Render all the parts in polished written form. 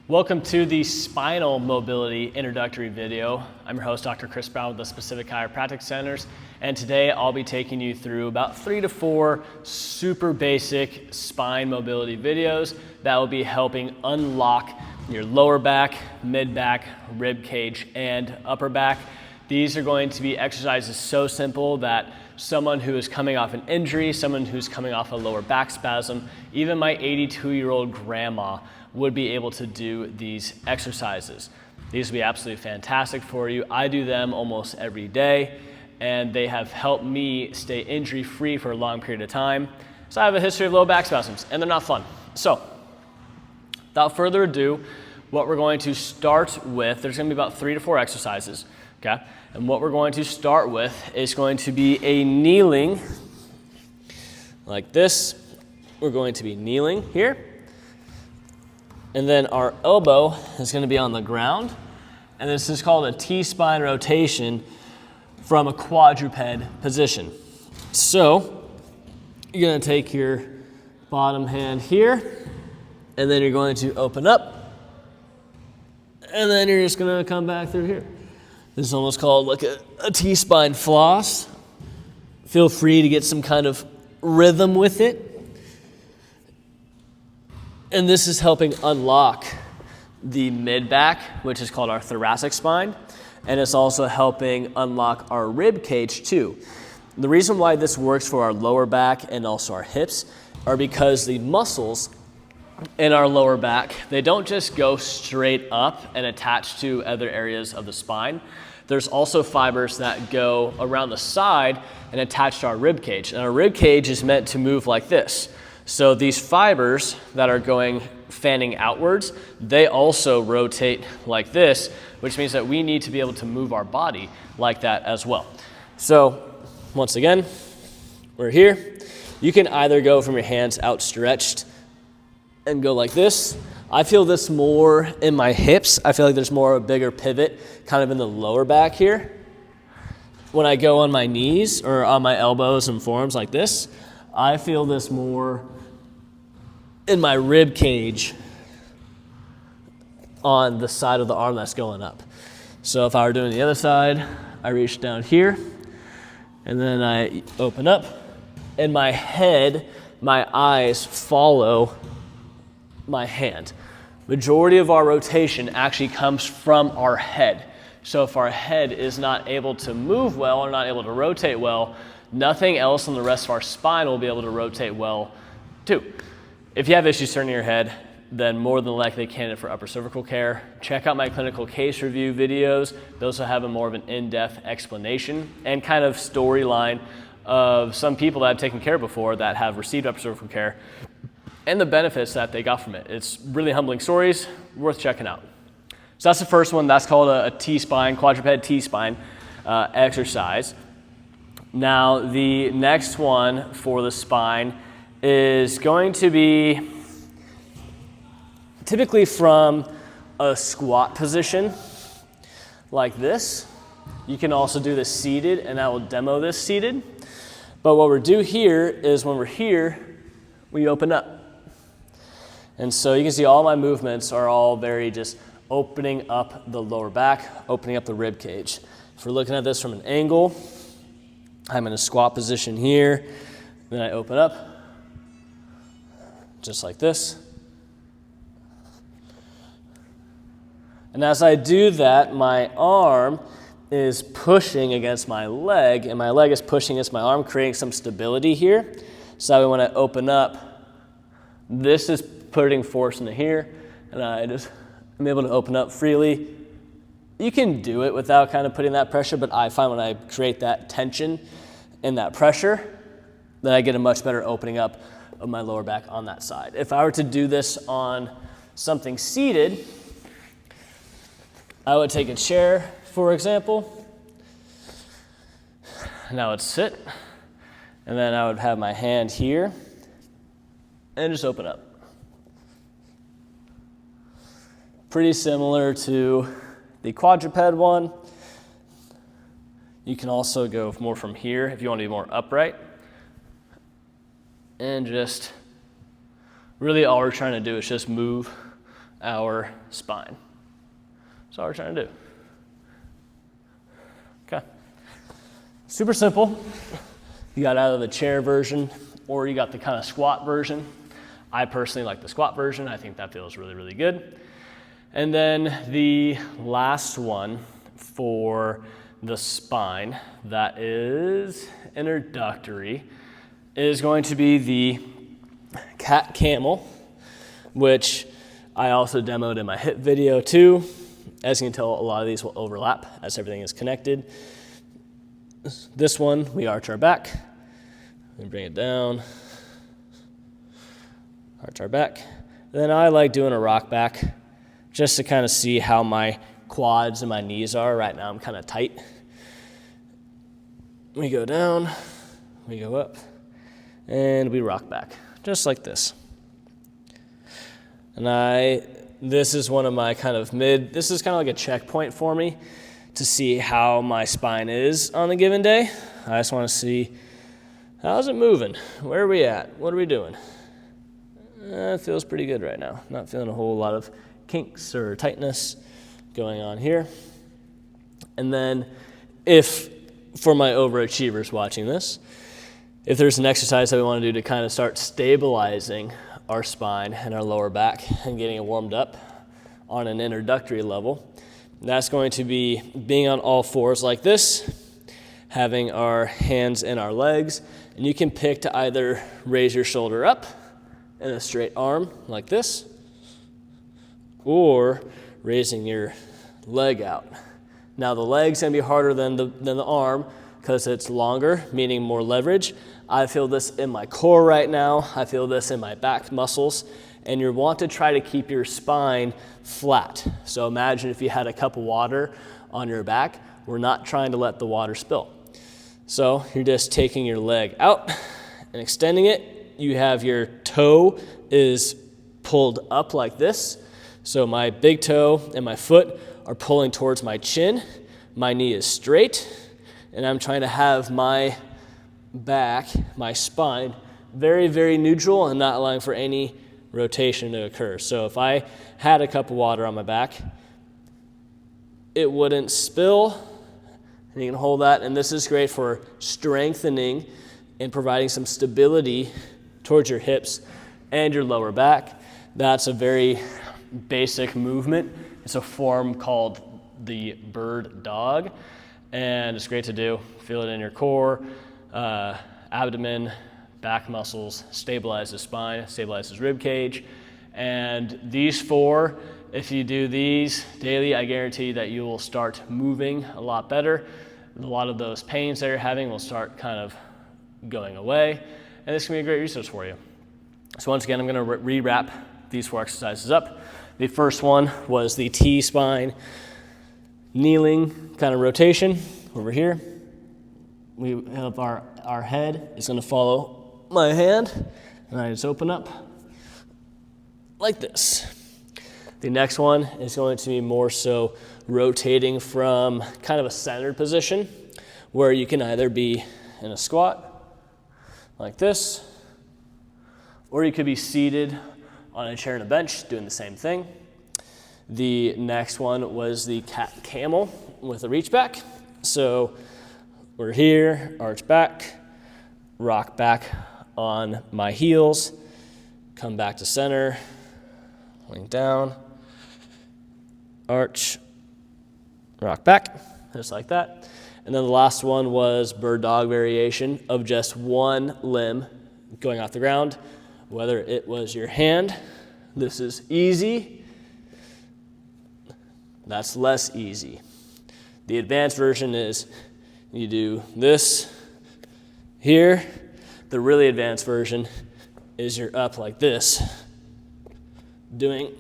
Welcome to the Spinal Mobility introductory video. I'm your host, Dr. Chris Brown with the Specific Chiropractic Centers, and today I'll be taking you through about 3 to 4 super basic spine mobility videos that will be helping unlock your lower back, mid back, rib cage, and upper back. These are going to be exercises so simple that someone who is coming off an injury, someone who's coming off a lower back spasm, even my 82-year-old grandma would be able to do these exercises. These will be absolutely fantastic for you. I do them almost every day, and they have helped me stay injury-free for a long period of time. So I have a history of low back spasms, and they're not fun. So, without further ado, what we're going to start with, there's gonna be about 3 to 4 exercises, okay? And what we're going to start with is going to be a kneeling, like this. We're going to be kneeling here. And then our elbow is going to be on the ground. And this is called a T-spine rotation from a quadruped position. So you're going to take your bottom hand here, and then you're going to open up, and then you're just going to come back through here. This is almost called like a T-spine floss. Feel free to get some kind of rhythm with it. And this is helping unlock the mid-back, which is called our thoracic spine, and it's also helping unlock our rib cage too. The reason why this works for our lower back and also our hips are because the muscles in our lower back, they don't just go straight up and attach to other areas of the spine. There's also fibers that go around the side and attach to our rib cage. And our rib cage is meant to move like this. So these fibers that are going fanning outwards, they also rotate like this, which means that we need to be able to move our body like that as well. So once again, we're here. You can either go from your hands outstretched and go like this. I feel this more in my hips. I feel like there's more of a bigger pivot kind of in the lower back here. When I go on my knees or on my elbows and forearms like this, I feel this more in my rib cage on the side of the arm that's going up. So if I were doing the other side, I reach down here, and then I open up, and my head, my eyes follow my hand. Majority of our rotation actually comes from our head. So if our head is not able to move well or not able to rotate well, nothing else on the rest of our spine will be able to rotate well too. If you have issues turning your head, then more than likely candidate for upper cervical care. Check out my clinical case review videos. Those will have a more of an in-depth explanation and kind of storyline of some people that I've taken care of before that have received upper cervical care and the benefits that they got from it. It's really humbling stories, worth checking out. So that's the first one. That's called a T-spine, quadruped T-spine exercise. Now, the next one for the spine is going to be typically from a squat position like this. You can also do this seated, and I will demo this seated. But what we're doing here is when we're here, we open up. And so you can see all my movements are all very just opening up the lower back, opening up the rib cage. If we're looking at this from an angle, I'm in a squat position here, then I open up, just like this. And as I do that, my arm is pushing against my leg, and my leg is pushing against my arm, creating some stability here. So when I open up, this is putting force into here, and I'm able to open up freely. You can do it without kind of putting that pressure, but I find when I create that tension and that pressure, then I get a much better opening up of my lower back on that side. If I were to do this on something seated, I would take a chair, for example. Now I would sit, and then I would have my hand here, and just open up. Pretty similar to the quadruped one. You can also go more from here if you want to be more upright. And just really all we're trying to do is just move our spine. That's all we're trying to do. Okay. Super simple. You got either the chair version or you got the kind of squat version. I personally like the squat version. I think that feels really, really good. And then the last one for the spine that is introductory is going to be the Cat-Camel, which I also demoed in my hip video too. As you can tell, a lot of these will overlap as everything is connected. This one, we arch our back. We bring it down. Arch our back. Then I like doing a rock back just to kind of see how my quads and my knees are. Right now I'm kind of tight. We go down, we go up, and we rock back, just like this. And this is one of my kind of this is kind of like a checkpoint for me to see how my spine is on a given day. I just want to see, how's it moving? Where are we at? What are we doing? It feels pretty good right now. Not feeling a whole lot of kinks or tightness going on here. And then for my overachievers watching this, if there's an exercise that we want to do to kind of start stabilizing our spine and our lower back and getting it warmed up on an introductory level, that's going to be being on all fours like this, having our hands in our legs, and you can pick to either raise your shoulder up in a straight arm like this, or raising your leg out. Now the leg's gonna be harder than the arm because it's longer, meaning more leverage. I feel this in my core right now. I feel this in my back muscles. And you want to try to keep your spine flat. So imagine if you had a cup of water on your back. We're not trying to let the water spill. So you're just taking your leg out and extending it. You have your toe is pulled up like this. So my big toe and my foot are pulling towards my chin. My knee is straight. And I'm trying to have my back, my spine, very, very neutral and not allowing for any rotation to occur. So if I had a cup of water on my back, it wouldn't spill. And you can hold that. And this is great for strengthening and providing some stability towards your hips and your lower back. That's a very basic movement. It's a form called the bird dog, and it's great to do. Feel it in your core, abdomen, back muscles, stabilize the spine, stabilizes rib cage. And these four, if you do these daily, I guarantee that you will start moving a lot better. A lot of those pains that you're having will start kind of going away, and this can be a great resource for you. So once again, I'm going to rewrap these four exercises up. The first one was the T-spine kneeling kind of rotation over here. We have our head is going to follow my hand, and I just open up like this. The next one is going to be more so rotating from kind of a centered position where you can either be in a squat like this, or you could be seated on a chair and a bench doing the same thing. The next one was the Cat-Camel with a reach back. So we're here, arch back, rock back on my heels, come back to center, lean down, arch, rock back, just like that. And then the last one was bird dog variation of just one limb going off the ground, whether it was your hand. This is easy. That's less easy. The advanced version is you do this here. The really advanced version is you're up like this, doing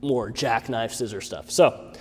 more jackknife scissor stuff. So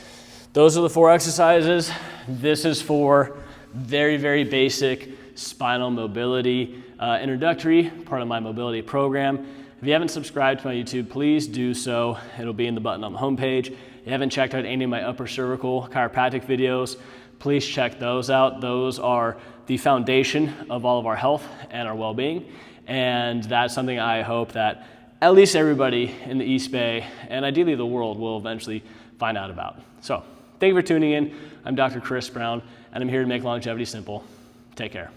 those are the four exercises. This is for very, very basic spinal mobility introductory, part of my mobility program. If you haven't subscribed to my YouTube, please do so. It'll be in the button on the homepage. If you haven't checked out any of my upper cervical chiropractic videos, please check those out. Those are the foundation of all of our health and our well-being. And that's something I hope that at least everybody in the East Bay and ideally the world will eventually find out about. So thank you for tuning in. I'm Dr. Chris Brown, and I'm here to make longevity simple. Take care.